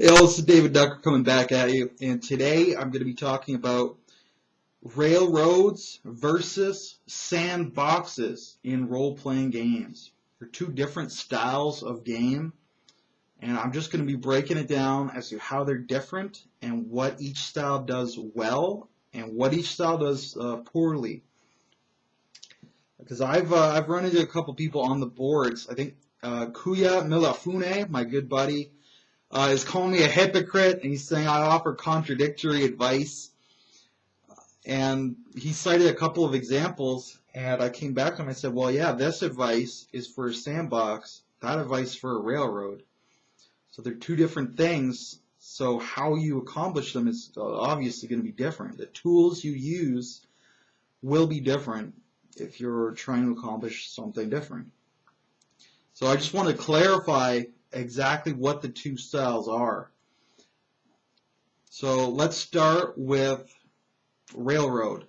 Hey, all, this is David Ducker coming back at you, and today I'm going to be talking about railroads versus sandboxes in role-playing games. They're two different styles of game, and I'm just going to be breaking it down as to how they're different and what each style does well and what each style does poorly. Because I've run into a couple people on the boards. I think Kuya Milafune, my good buddy, is calling me a hypocrite, and he's saying I offer contradictory advice. And he cited a couple of examples, and I came back to him and I said, well, yeah, this advice is for a sandbox, that advice for a railroad. So they're two different things, so how you accomplish them is obviously going to be different. The tools you use will be different if you're trying to accomplish something different. So I just want to clarify exactly what the two styles are. So let's start with railroad.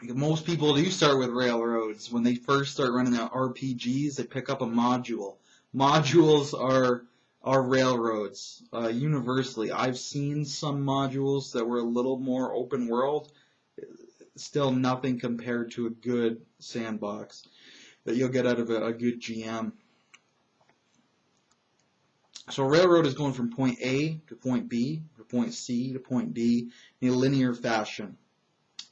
Most people do start with railroads. When they first start running out RPGs, they pick up a module. Modules are railroads universally. I've seen some modules that were a little more open world. Still nothing compared to a good sandbox that you'll get out of a good GM. So a railroad is going from point A to point B to point C to point D in a linear fashion.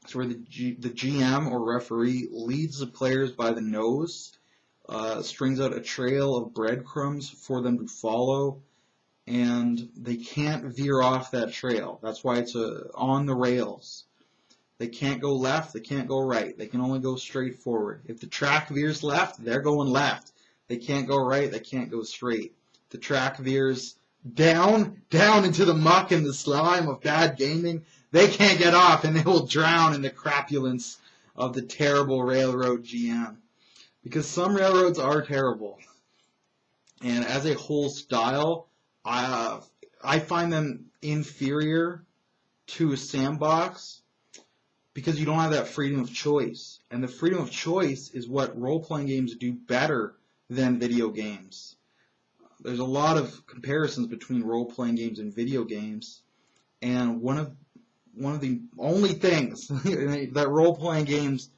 So where the GM or referee leads the players by the nose, strings out a trail of breadcrumbs for them to follow, and they can't veer off that trail. That's why it's on the rails. They can't go left, they can't go right. They can only go straight forward. If the track veers left, they're going left. They can't go right, they can't go straight. The track veers down into the muck and the slime of bad gaming, they can't get off, and they will drown in the crapulence of the terrible railroad GM. Because some railroads are terrible. And as a whole style, I find them inferior to a sandbox because you don't have that freedom of choice. And the freedom of choice is what role-playing games do better than video games. There's a lot of comparisons between role-playing games and video games, and one of the only things that role-playing games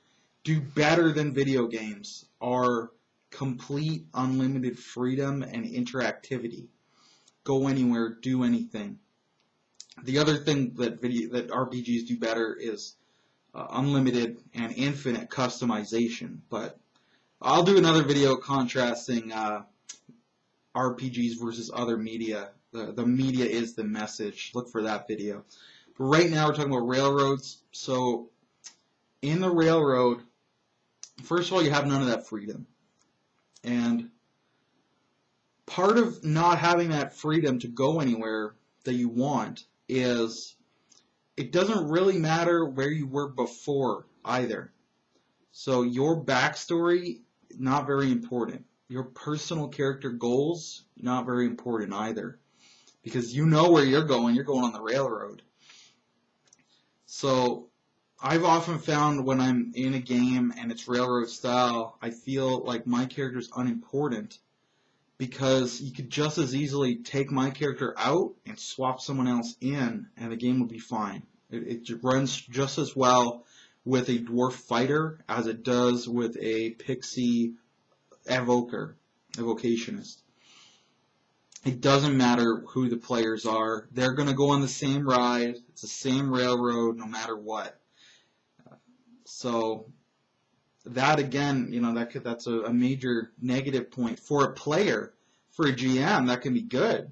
do better than video games are complete unlimited freedom and interactivity. Go anywhere, do anything. The other thing that RPGs do better is unlimited and infinite customization, but I'll do another video contrasting RPGs versus other media. The media is the message. Look for that video. But right now we're talking about railroads. So in the railroad, first of all, you have none of that freedom. And part of not having that freedom to go anywhere that you want is it doesn't really matter where you were before either. So your backstory, not very important. Your personal character goals, not very important either. Because you know where you're going on the railroad. So I've often found when I'm in a game and it's railroad style, I feel like my character's unimportant because you could just as easily take my character out and swap someone else in and the game will be fine. It runs just as well with a dwarf fighter as it does with a pixie evocationist. It doesn't matter who the players are. They're going to go on the same ride. It's the same railroad no matter what. So that again, that's a major negative point for a player. For a GM, that can be good.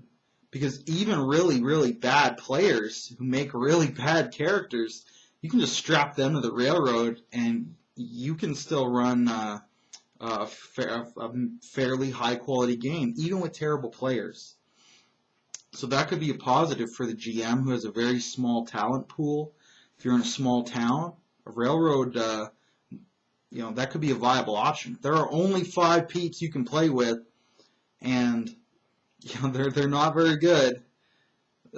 Because even really, really bad players who make really bad characters, you can just strap them to the railroad and you can still run a fairly high-quality game, even with terrible players. So that could be a positive for the GM who has a very small talent pool. If you're in a small town, a railroad, that could be a viable option. There are only 5 peeps you can play with, and they're not very good.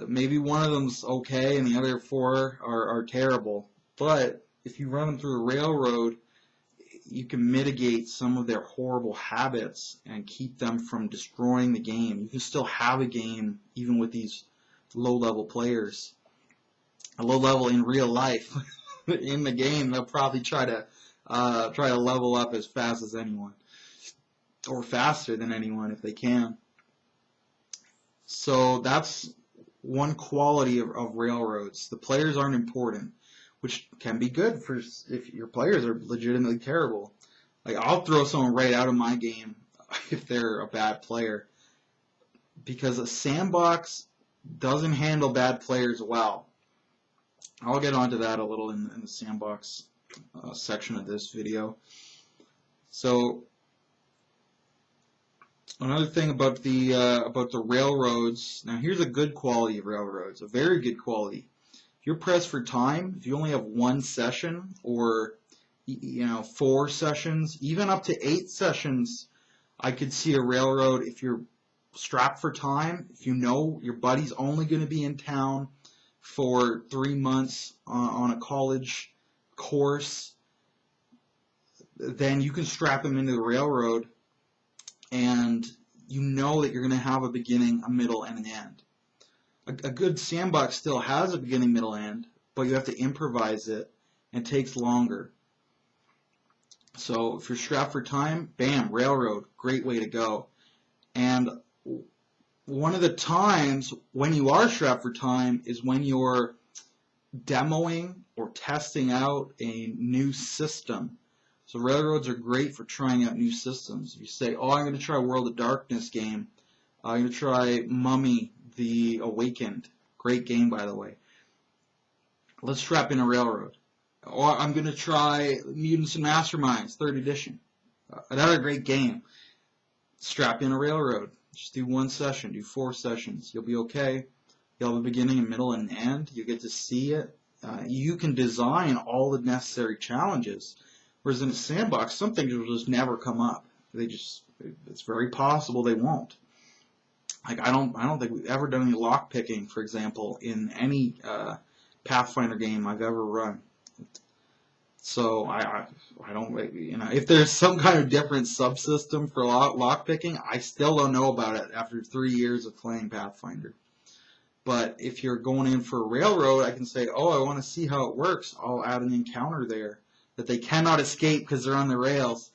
Maybe one of them's okay, and the other 4 are terrible. But if you run them through a railroad, you can mitigate some of their horrible habits and keep them from destroying the game. You can still have a game even with these low-level players. A low level in real life, in the game, they'll probably try to level up as fast as anyone, or faster than anyone if they can. So that's one quality of railroads. The players aren't important, which can be good for if your players are legitimately terrible. Like, I'll throw someone right out of my game if they're a bad player, because a sandbox doesn't handle bad players well. I'll get onto that a little in the sandbox section of this video. So another thing about the railroads. Now, here's a good quality of railroads, a very good quality. If you're pressed for time, if you only have one session, or 4 sessions, even up to 8 sessions, I could see a railroad. If you're strapped for time, if you know your buddy's only going to be in town for 3 months on a college course, then you can strap him into the railroad, and you know that you're going to have a beginning, a middle, and an end. A good sandbox still has a beginning, middle, end, but you have to improvise it, and it takes longer. So if you're strapped for time, bam, railroad, great way to go. And one of the times when you are strapped for time is when you're demoing or testing out a new system. So railroads are great for trying out new systems. If you say, oh, I'm going to try a World of Darkness game, I'm going to try Mummy the Awakened, great game by the way, let's strap in a railroad. Or I'm going to try Mutants and Masterminds 3rd edition, another great game, strap in a railroad. Just do 1 session, do 4 sessions. You'll be okay. You'll have a beginning, a middle, and an end. You get to see it. You can design all the necessary challenges. Whereas in a sandbox, some things will just never come up. It's very possible they won't. Like, I don't think we've ever done any lock picking, for example, in any Pathfinder game I've ever run. So I don't, if there's some kind of different subsystem for lock picking, I still don't know about it after 3 years of playing Pathfinder. But if you're going in for a railroad, I can say, oh, I want to see how it works. I'll add an encounter there that they cannot escape because they're on the rails.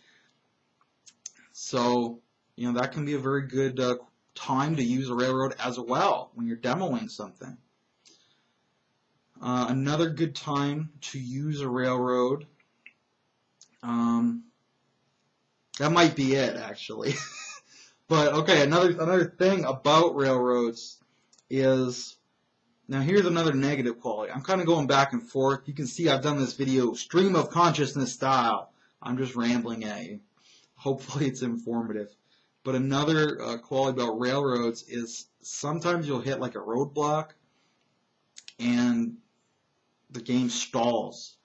So, that can be a very good time to use a railroad as well when you're demoing something. Another good time to use a railroad, that might be it actually. But okay, another thing about railroads is, now here's another negative quality. I'm kind of going back and forth. You can see I've done this video stream of consciousness style. I'm just rambling at you. Hopefully it's informative. But another quality about railroads is sometimes you'll hit like a roadblock and the game stalls.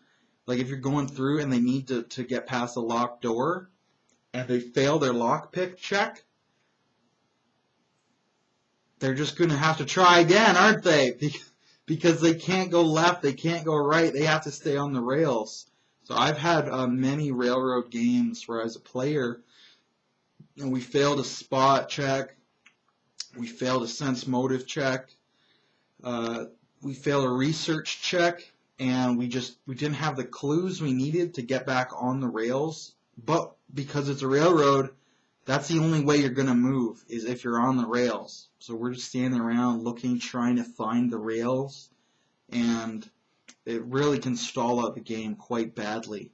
Like if you're going through and they need to get past a locked door and they fail their lockpick check, they're just going to have to try again, aren't they? Because they can't go left, they can't go right, they have to stay on the rails. So I've had many railroad games where as a player, we failed a spot check, we failed a sense motive check, we failed a research check, and we didn't have the clues we needed to get back on the rails. But because it's a railroad, that's the only way you're going to move, is if you're on the rails. So we're just standing around looking, trying to find the rails, and it really can stall out the game quite badly.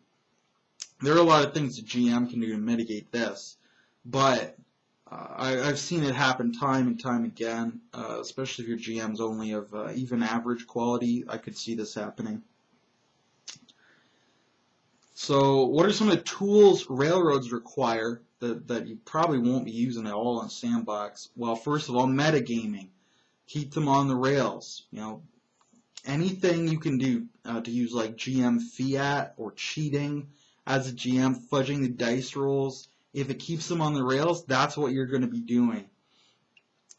There are a lot of things the GM can do to mitigate this, but I've seen it happen time and time again, especially if your GM's only of even average quality. I could see this happening. So what are some of the tools railroads require that you probably won't be using at all in Sandbox? Well, first of all, metagaming. Keep them on the rails. Anything you can do to use like GM fiat or cheating as a GM, fudging the dice rolls. If it keeps them on the rails, that's what you're going to be doing.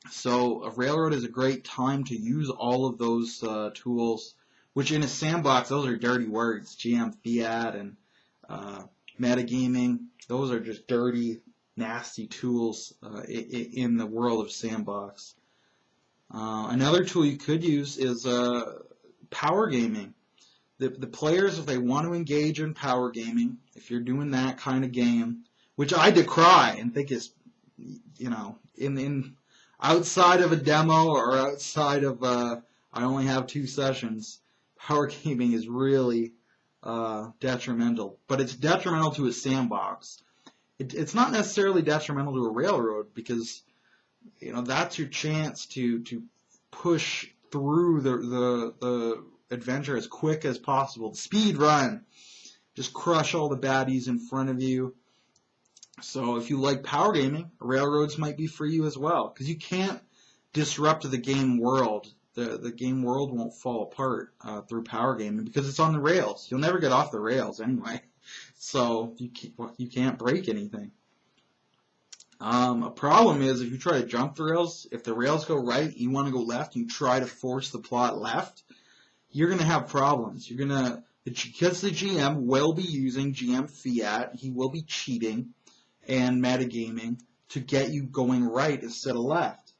So a railroad is a great time to use all of those tools, which in a sandbox, those are dirty words, GM fiat and metagaming. Those are just dirty, nasty tools in the world of Sandbox. Another tool you could use is power gaming. The players, if they want to engage in power gaming, if you're doing that kind of game, which I decry and think is, you know, in outside of a demo or outside of I only have 2 sessions, power gaming is really detrimental. But it's detrimental to a Sandbox. It's not necessarily detrimental to a railroad, because, you know, that's your chance to push through the adventure as quick as possible. Speed run. Just crush all the baddies in front of you. So if you like power gaming, railroads might be for you as well, because you can't disrupt the game world. The game world won't fall apart through power gaming, because it's on the rails. You'll never get off the rails anyway. So you can't break anything. A problem is if you try to jump the rails, if the rails go right, you want to go left, you try to force the plot left, you're going to have problems. Because the GM will be using GM fiat, he will be cheating and metagaming to get you going right instead of left.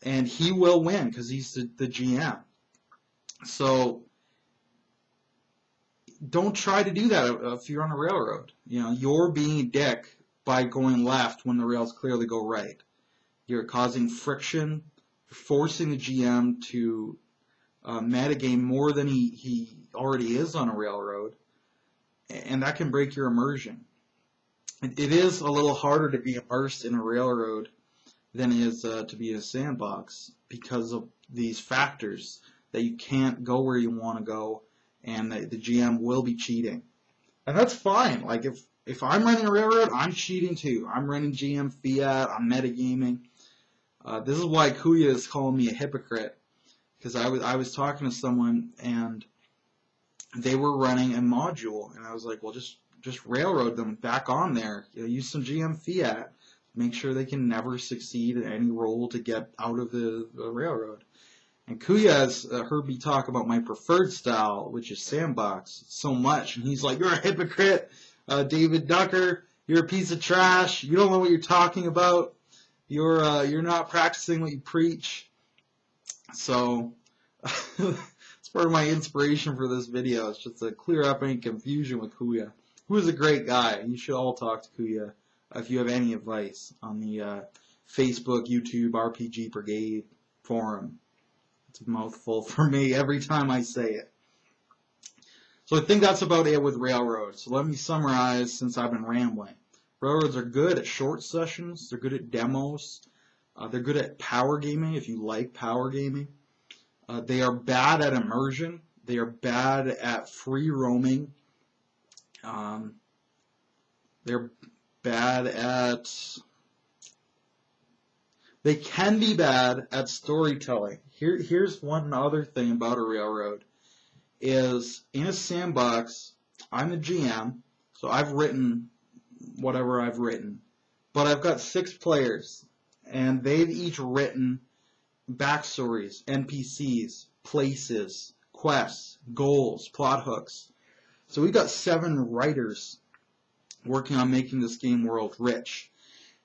And he will win because he's the GM. So don't try to do that if you're on a railroad. You know, you're being a dick by going left when the rails clearly go right. You're causing friction, forcing the GM to metagame more than he already is on a railroad, and that can break your immersion. It is a little harder to be immersed in a railroad than it is to be in a Sandbox, because of these factors that you can't go where you want to go, and the GM will be cheating. And that's fine. Like, if I'm running a railroad, I'm cheating too. I'm running GM fiat, I'm metagaming. This is why Kuya is calling me a hypocrite, because I was talking to someone and they were running a module, and I was like, well, just railroad them back on there. You know, use some GM fiat. Make sure they can never succeed in any role to get out of the railroad. And Kuya has heard me talk about my preferred style, which is Sandbox, so much, and he's like, you're a hypocrite, David Ducker, you're a piece of trash, you don't know what you're talking about, you're not practicing what you preach. So it's part of my inspiration for this video. It's just to clear up any confusion with Kuya, who is a great guy. You should all talk to Kuya if you have any advice on the Facebook, YouTube, RPG Brigade forum. It's a mouthful for me every time I say it. So I think that's about it with railroads. So let me summarize, since I've been rambling. Railroads are good at short sessions. They're good at demos. They're good at power gaming if you like power gaming. They are bad at immersion. They are bad at free roaming. They're bad at... They can be bad at storytelling. Here's one other thing about a railroad. Is in a Sandbox, I'm the GM, so I've written whatever I've written. But I've got 6 players, and they've each written backstories, NPCs, places, quests, goals, plot hooks. So we've got 7 writers working on making this game world rich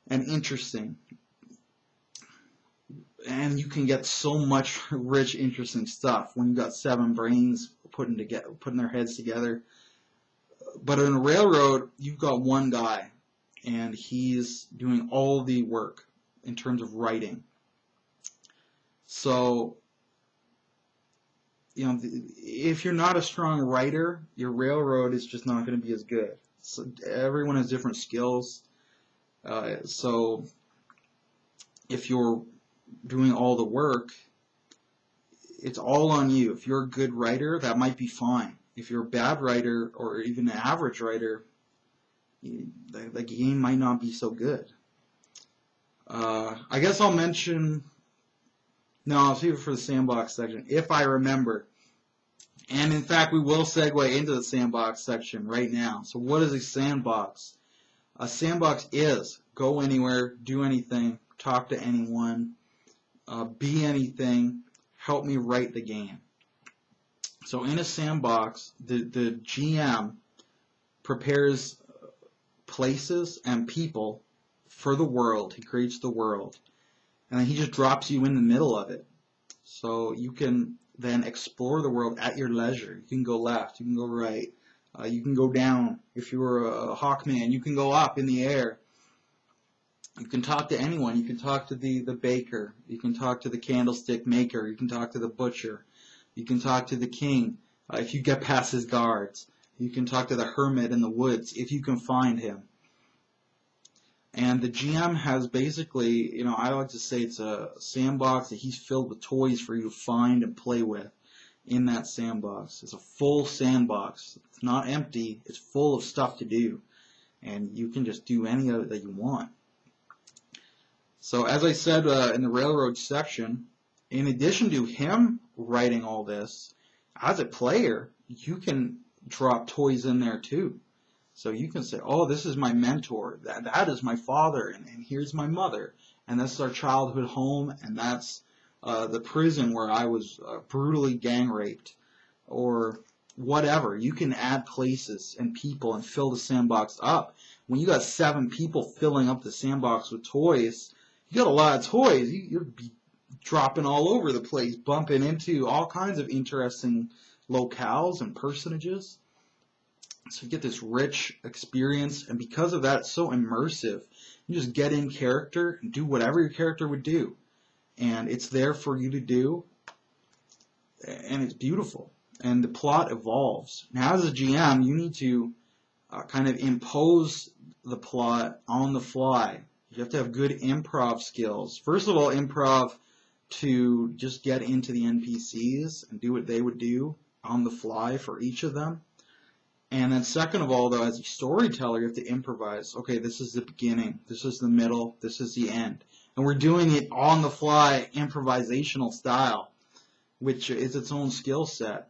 and interesting. And you can get so much rich, interesting stuff when you've got 7 brains putting their heads together. But in a railroad, you've got one guy, and he's doing all the work in terms of writing. So, you know, if you're not a strong writer, your railroad is just not going to be as good. So everyone has different skills. So if you're doing all the work, it's all on you. If you're a good writer, that might be fine. If you're a bad writer or even an average writer, the game might not be so good. I guess I'll mention... No, I'll save it for the Sandbox section, if I remember. And in fact, we will segue into the Sandbox section right now. So what is a Sandbox? A Sandbox is go anywhere, do anything, talk to anyone, be anything, help me write the game. So in a Sandbox, the GM prepares places and people for the world. He creates the world. And then he just drops you in the middle of it. So you can then explore the world at your leisure. You can go left, you can go right, you can go down. If you were a hawkman, you can go up in the air. You can talk to anyone. You can talk to the baker. You can talk to the candlestick maker. You can talk to the butcher. You can talk to the king if you get past his guards. You can talk to the hermit in the woods if you can find him. And the GM has basically, I like to say it's a sandbox that he's filled with toys for you to find and play with in that sandbox. It's a full sandbox. It's not empty. It's full of stuff to do. And you can just do any of it that you want. So as I said in the railroad section, in addition to him writing all this, as a player, you can drop toys in there too. So you can say, oh, this is my mentor, that is my father, and here's my mother, and that's our childhood home, and that's the prison where I was brutally gang raped, or whatever. You can add places and people and fill the sandbox up. When you got 7 people filling up the sandbox with toys, you got a lot of toys. You'll be dropping all over the place, bumping into all kinds of interesting locales and personages. So you get this rich experience, and because of that, it's so immersive. You just get in character and do whatever your character would do, and it's there for you to do, and it's beautiful. And the plot evolves. Now, as a GM, you need to kind of impose the plot on the fly. You have to have good improv skills. First of all, improv to just get into the NPCs and do what they would do on the fly for each of them. And then second of all, though, as a storyteller, you have to improvise. Okay, this is the beginning, this is the middle, this is the end. And we're doing it on the fly, improvisational style, which is its own skill set.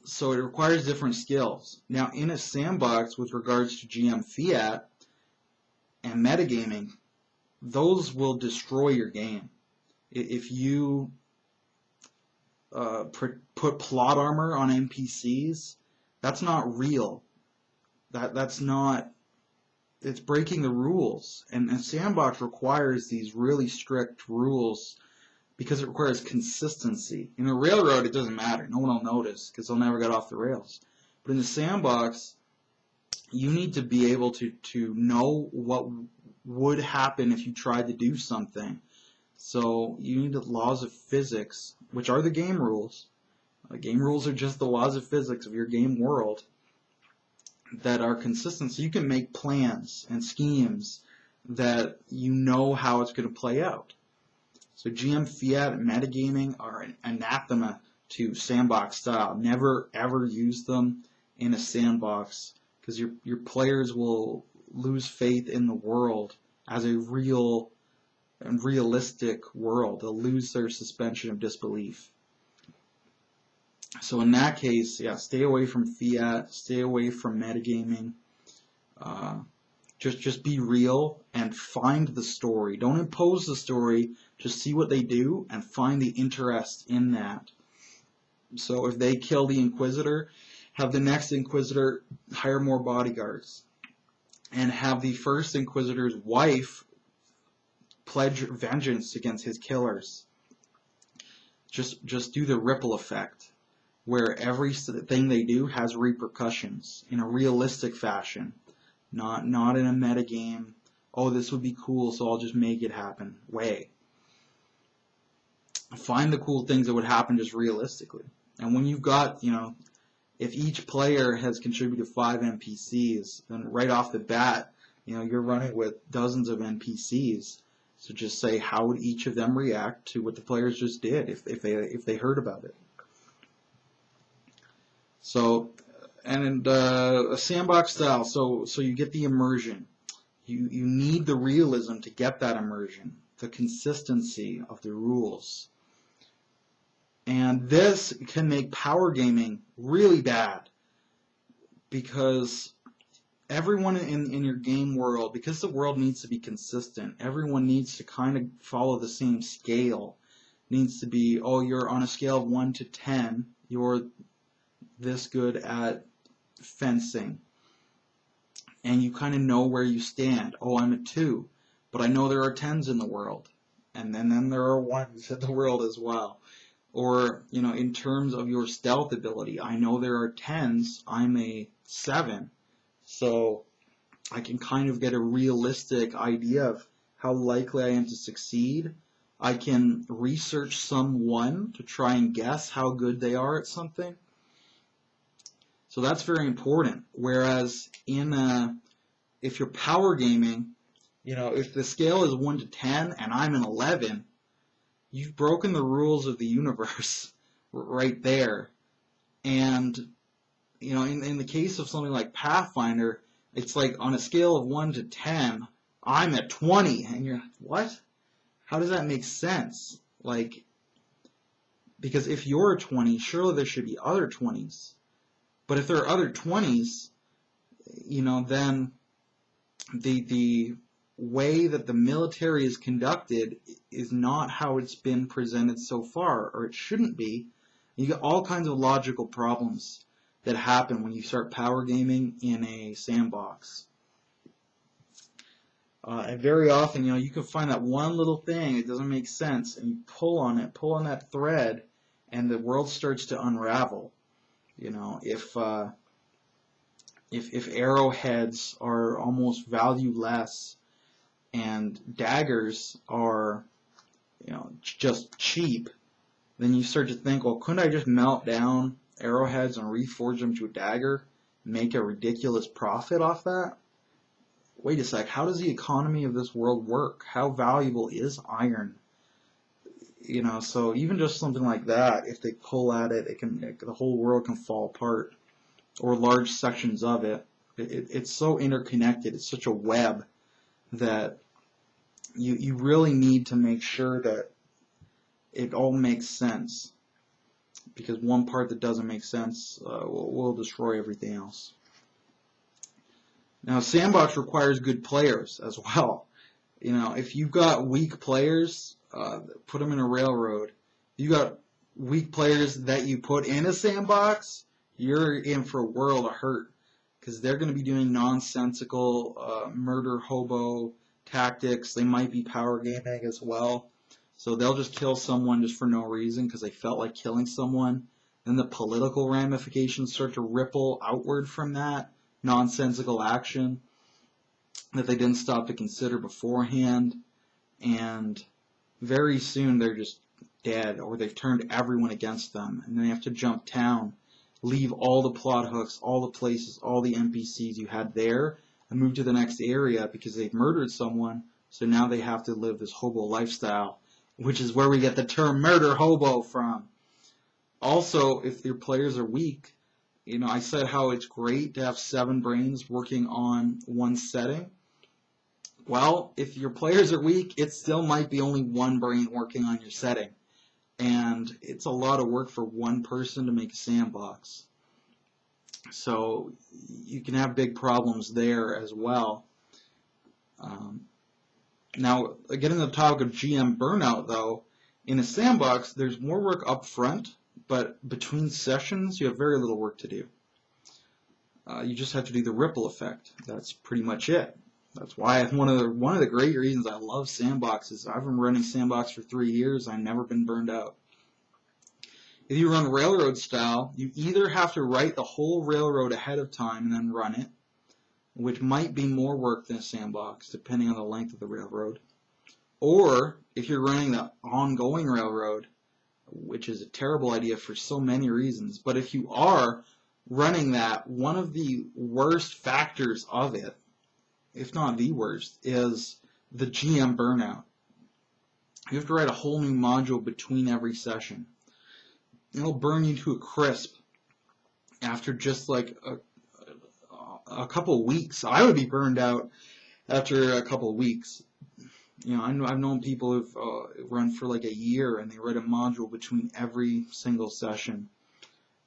So it requires different skills. Now, in a sandbox with regards to GM Fiat and metagaming, those will destroy your game. If you put plot armor on NPCs, that's not real. That's not, it's breaking the rules. And Sandbox requires these really strict rules because it requires consistency. In a railroad, it doesn't matter. No one will notice because they'll never get off the rails. But in the Sandbox, you need to be able to know what would happen if you tried to do something. So you need the laws of physics, which are the game rules. Game rules are just the laws of physics of your game world that are consistent. So you can make plans and schemes that you know how it's going to play out. So GM Fiat and metagaming are an anathema to sandbox style. Never ever use them in a sandbox because your players will lose faith in the world as a real and realistic world. They'll lose their suspension of disbelief. So in that case, yeah, stay away from Fiat, stay away from metagaming. Just be real and find the story. Don't impose the story. Just see what they do and find the interest in that. So if they kill the Inquisitor, have the next Inquisitor hire more bodyguards, and have the first Inquisitor's wife pledge vengeance against his killers. Just do the ripple effect, where everything they do has repercussions in a realistic fashion, not in a metagame. Oh, this would be cool, so I'll just make it happen way. Find the cool things that would happen just realistically. And when you've got, if each player has contributed 5 NPCs, then right off the bat, you're running with dozens of NPCs. So just say, how would each of them react to what the players just did if they heard about it? So, and a sandbox style. So you get the immersion. You need the realism to get that immersion, the consistency of the rules. And this can make power gaming really bad because everyone in your game world, because the world needs to be consistent, everyone needs to kind of follow the same scale. Needs to be, oh, you're on a scale of 1 to 10, you're this good at fencing. and you kind of know where you stand. Oh, I'm a 2, but I know there are 10s in the world, and then there are 1s in the world as well. Or, in terms of your stealth ability, I know there are 10s, I'm a 7, so I can kind of get a realistic idea of how likely I am to succeed. I can research someone to try and guess how good they are at something. So that's very important. Whereas if you're power gaming, if the scale is 1 to 10 and I'm an 11, you've broken the rules of the universe right there. And, in the case of something like Pathfinder, it's like on a scale of 1 to 10, I'm at 20. And you're like, what? How does that make sense? Because if you're a 20, surely there should be other 20s. But if there are other 20s, then the way that the military is conducted is not how it's been presented so far, or it shouldn't be. You get all kinds of logical problems that happen when you start power gaming in a sandbox. And very often, you can find that one little thing that doesn't make sense, and you pull on that thread, and the world starts to unravel. If arrowheads are almost valueless and daggers are, just cheap, then you start to think, well, couldn't I just melt down arrowheads and reforge them to a dagger and make a ridiculous profit off that? Wait a sec, how does the economy of this world work? How valuable is iron? So even just something like that, if they pull at it, the whole world can fall apart, or large sections of it. It's so interconnected. It's such a web that you really need to make sure that it all makes sense, because one part that doesn't make sense will destroy everything else. Now, Sandbox requires good players as well. If you've got weak players, put them in a railroad. If you got weak players that you put in a sandbox, you're in for a world of hurt, because they're going to be doing nonsensical murder hobo tactics. They might be power gaming as well. So they'll just kill someone just for no reason because they felt like killing someone. Then the political ramifications start to ripple outward from that nonsensical action that they didn't stop to consider beforehand. And very soon they're just dead, or they've turned everyone against them, and then they have to jump town, leave all the plot hooks, all the places, all the NPCs you had there, and move to the next area because they've murdered someone, so now they have to live this hobo lifestyle, which is where we get the term murder hobo from. Also, if your players are weak, I said how it's great to have 7 brains working on one setting. Well, if your players are weak, it still might be only 1 brain working on your setting. And it's a lot of work for one person to make a sandbox. So you can have big problems there as well. Now, getting to the topic of GM burnout, though, in a sandbox, there's more work up front, but between sessions, you have very little work to do. You just have to do the ripple effect. That's pretty much it. That's why one of the great reasons I love sandboxes. I've been running sandbox for 3 years. I've never been burned out. If you run railroad style, you either have to write the whole railroad ahead of time and then run it, which might be more work than a sandbox, depending on the length of the railroad. Or if you're running the ongoing railroad, which is a terrible idea for so many reasons, but if you are running that, one of the worst factors of it, if not the worst, is the GM burnout. You have to write a whole new module between every session. It'll burn you to a crisp after just like a couple of weeks. I would be burned out after a couple of weeks. I've known people who've run for like a year, and they write a module between every single session,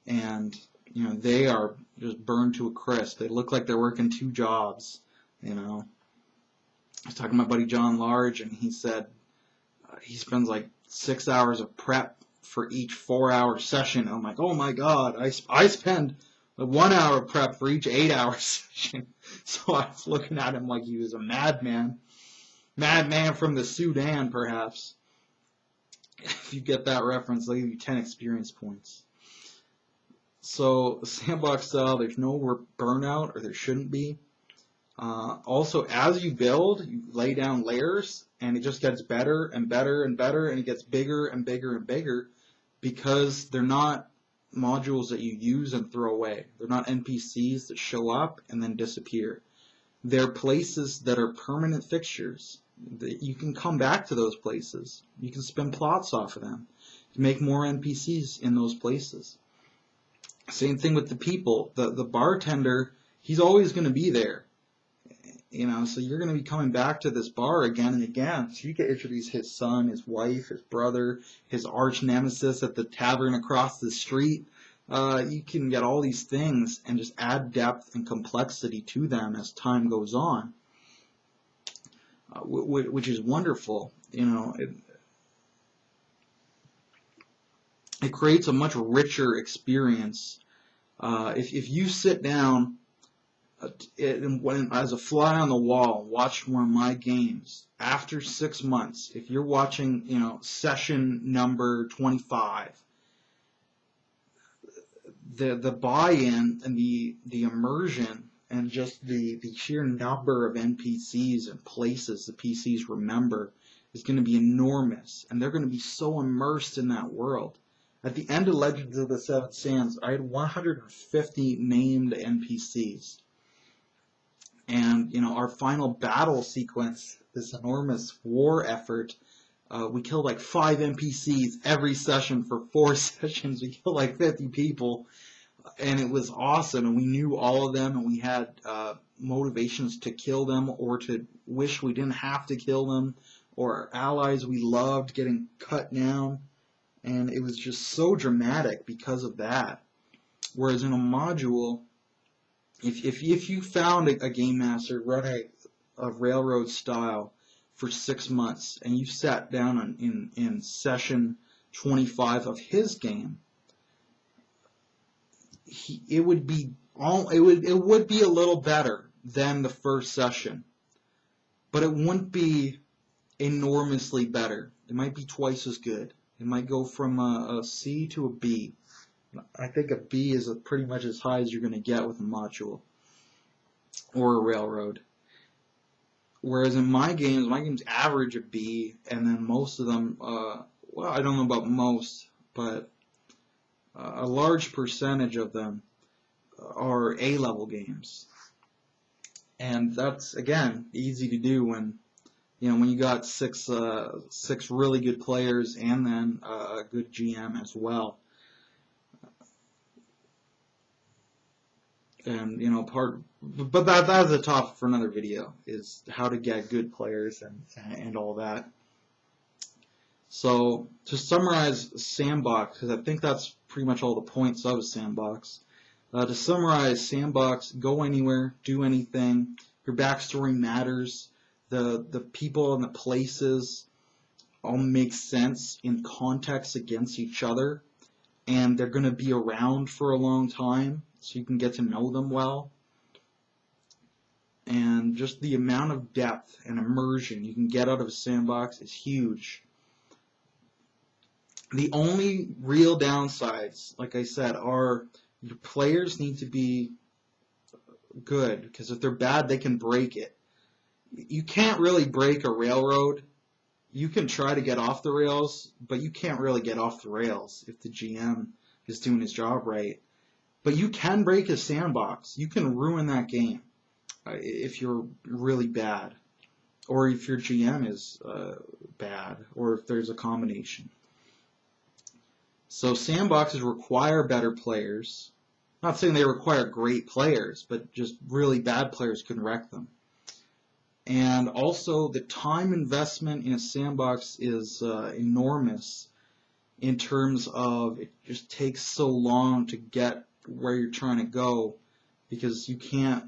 and they are just burned to a crisp. They look like they're working 2 jobs. I was talking to my buddy John Large, and he said he spends like 6 hours of prep for each 4-hour session. I'm like, oh my god, I spend 1 hour prep for each 8-hour session. So I was looking at him like he was a madman. Madman from the Sudan, perhaps. If you get that reference, they'll give you 10 experience points. So, Sandbox style, there's no burnout, or there shouldn't be. Also, as you build, you lay down layers, and it just gets better and better and better, and it gets bigger and bigger and bigger, because they're not modules that you use and throw away. They're not NPCs that show up and then disappear. They're places that are permanent fixtures. You can come back to those places. You can spin plots off of them to make more NPCs in those places. Same thing with the people. The bartender, he's always going to be there. You know, so you're going to be coming back to this bar again and again. So you get introduced his son, his wife, his brother, his arch nemesis at the tavern across the street. You can get all these things and just add depth and complexity to them as time goes on, which is wonderful. You know, it creates a much richer experience. If you sit down as a fly on the wall, watch one of my games, after 6 months, if you're watching, you know, session number 25, the buy-in and the immersion and just the sheer number of NPCs and places the PCs remember is going to be enormous, and they're going to be so immersed in that world. At the end of Legends of the Seven Sands, I had 150 named NPCs. And, you know, our final battle sequence, this enormous war effort, we killed like 5 NPCs every session for 4 sessions. We killed like 50 people, and it was awesome. And we knew all of them, and we had motivations to kill them or to wish we didn't have to kill them, or our allies we loved getting cut down. And it was just so dramatic because of that. Whereas in a module, if you found a game master running a railroad style for 6 months and you sat down in session 25 of his game, it would be a little better than the first session, but it wouldn't be enormously better. It might be twice as good. It might go from a C to a B. I think a B is pretty much as high as you're going to get with a module or a railroad. Whereas in my games average a B, and then most of them, well, I don't know about most, but a large percentage of them are A-level games. And that's, again, easy to do when you got six really good players and then a good GM as well. And, you know, but that's a topic for another video, is how to get good players and all that. So, to summarize Sandbox, because I think that's pretty much all the points of Sandbox. To summarize Sandbox, go anywhere, do anything. Your backstory matters. The people and the places all make sense in context against each other, and they're going to be around for a long time, so you can get to know them well. And just the amount of depth and immersion you can get out of a Sandbox is huge. The only real downsides, like I said, are your players need to be good, because if they're bad, they can break it. You can't really break a railroad. You can try to get off the rails, but you can't really get off the rails if the GM is doing his job right. But you can break a Sandbox. You can ruin that game if you're really bad, or if your GM is bad, or if there's a combination. So Sandboxes require better players. I'm not saying they require great players, but just really bad players can wreck them. And also, the time investment in a Sandbox is enormous in terms of it just takes so long to get where you're trying to go, because you can't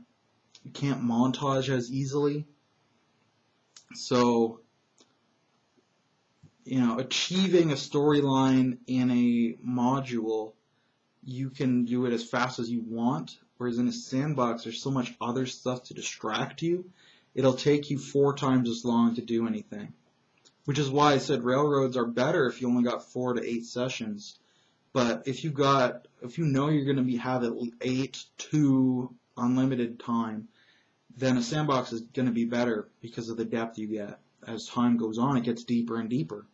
montage as easily. So, you know, achieving a storyline in a module you can do it as fast as you want, whereas in a sandbox, there's so much other stuff to distract you, it'll take you 4 times as long to do anything. Which is why I said railroads are better if you only got 4 to 8 sessions. But if you know you're going to have at least 8 to unlimited time, then a sandbox is going to be better because of the depth you get. As time goes on, it gets deeper and deeper.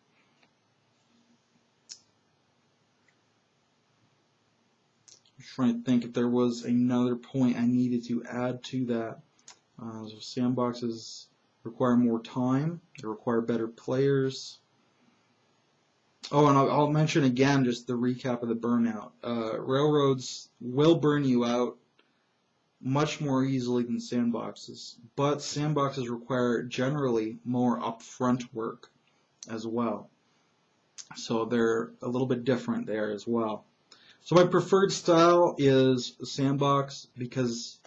I'm trying to think if there was another point I needed to add to that. So sandboxes require more time. They require better players. Oh, and I'll mention again just the recap of the burnout. Railroads will burn you out much more easily than sandboxes, but sandboxes require generally more upfront work as well. So they're a little bit different there as well. So my preferred style is sandbox because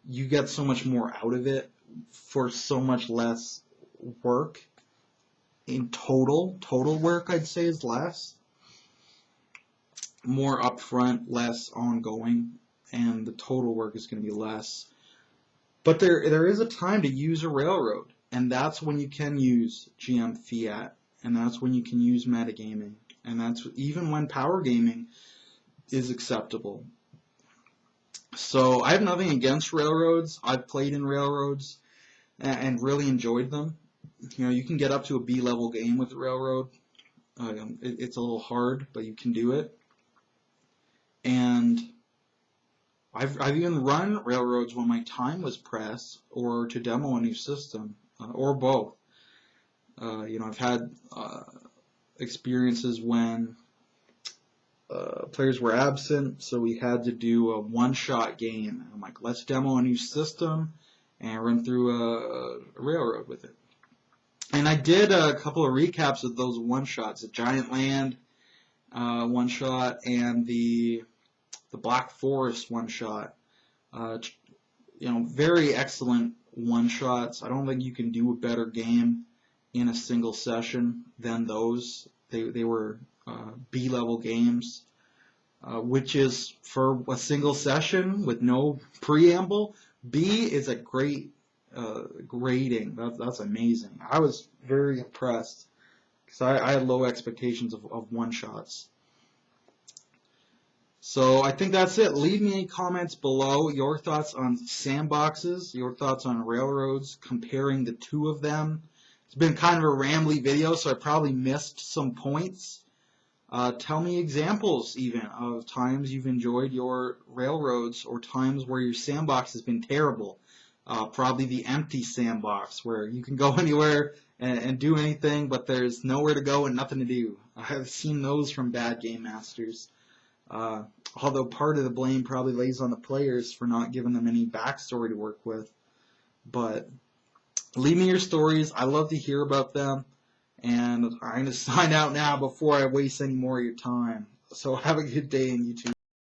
you get so much more out of it for so much less work. In total work I'd say is less. More upfront, less ongoing, and the total work is going to be less. But there is a time to use a railroad, and that's when you can use GM Fiat, and that's when you can use metagaming, and that's even when power gaming is acceptable. So I have nothing against railroads. I've played in railroads and really enjoyed them. You know, you can get up to a B-level game with a railroad. It's a little hard, but you can do it. And I've even run railroads when my time was pressed, or to demo a new system, or both. You know, I've had experiences when players were absent, so we had to do a one-shot game. I'm like, let's demo a new system and run through a railroad with it. And I did a couple of recaps of those one-shots, the Giant Land one-shot and the Black Forest one-shot. You know, very excellent one-shots. I don't think you can do a better game in a single session than those. They were B-level games, which is, for a single session with no preamble, B is a great grading. That's amazing. I was very impressed because I had low expectations of one-shots. So I think that's it. Leave me any comments below, your thoughts on sandboxes, your thoughts on railroads, comparing the two of them. It's been kind of a rambly video, so I probably missed some points. Tell me examples even of times you've enjoyed your railroads or times where your sandbox has been terrible. Probably the empty sandbox where you can go anywhere and do anything, but there's nowhere to go and nothing to do. I've seen those from bad game masters. Although part of the blame probably lays on the players for not giving them any backstory to work with. But leave me your stories. I love to hear about them. And I'm going to sign out now before I waste any more of your time. So have a good day in YouTube.